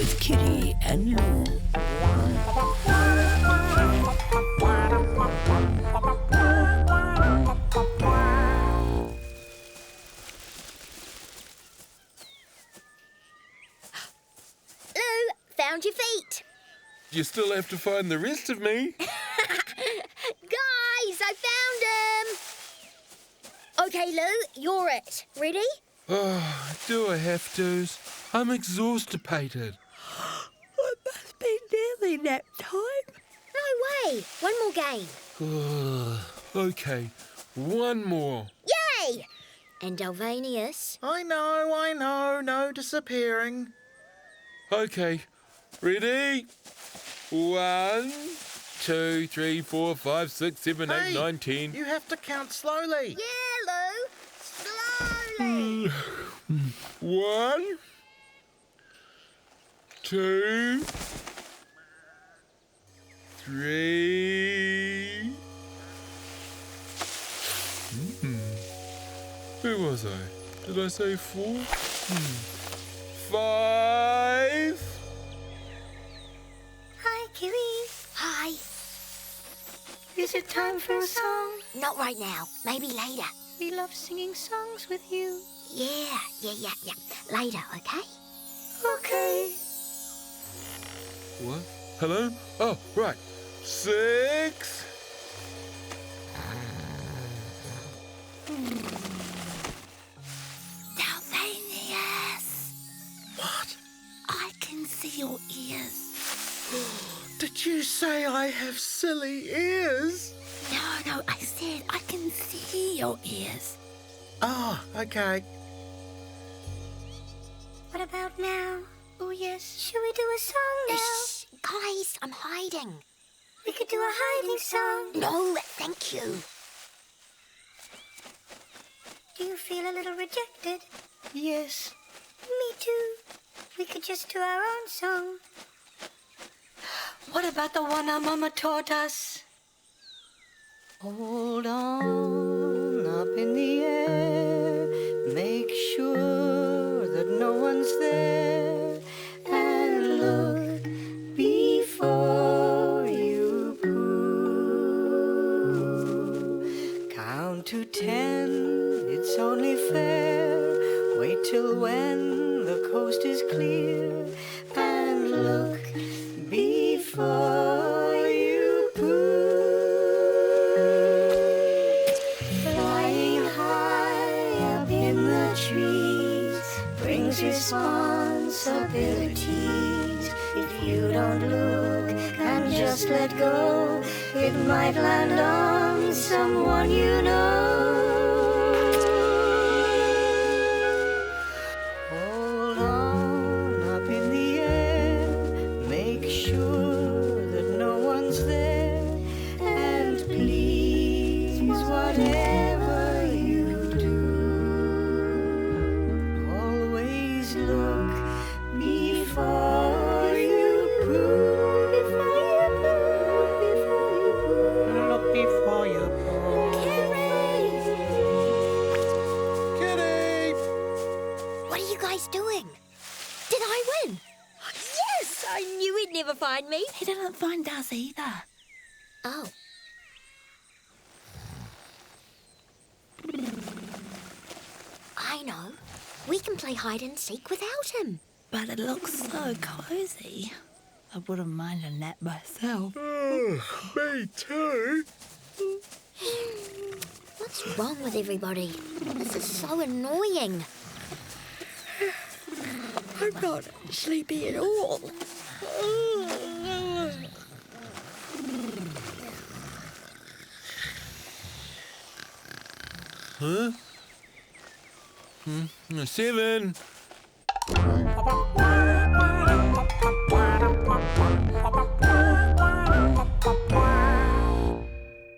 with Kitty and Lou. Lou, found your feet. You still have to find the rest of me. Guys, I found them. Okay, Lou, you're it. Ready? Oh, do I have to? I'm exhausted. It must be nearly nap time. No way. One more game. Okay, one more. Yay! And Delvanius. I know, no disappearing. Okay, ready? 1, 2, 3, 4, 5, 6, 7, 8, 9, 10. You have to count slowly. Yeah, Lou. Slowly. 1, 2, 3. Where was I? Did I say 4? 5. Hi, Kiwi. Hi. Is it time for a song? Not right now. Maybe later. We love singing songs with you. Yeah. Later, okay? Okay. What? Hello? Oh, right. 6. Delvanius. What? I can see your ears. Did you say I have silly ears? No, I said I can see your ears. Oh, okay. What about now? Oh, yes. Should we do a song now? Shh, guys, I'm hiding. We could do a hiding song. No, thank you. Do you feel a little rejected? Yes. Me too. We could just do our own song. What about the one our mama taught us? Hold on up in the air, make sure that no one's there, and look before you poo. Count to 10, it's only fair. Wait till when the coast is clear, and look before you poo. Flying high up in the trees brings responsibilities. If you don't look and just let go, it might land on someone you know. Hold on up in the air, make sure that no one's there, and please, whatever you do, always look before you poo. Look before you poo. Kitty! What are you guys doing? Did I win? Yes, I knew he'd never find me. He didn't find us either. Oh. I know. We can play hide and seek without him. But it looks so cozy. I wouldn't mind a nap myself. Me too. What's wrong with everybody? This is so annoying. I'm not sleepy at all. Huh? 7,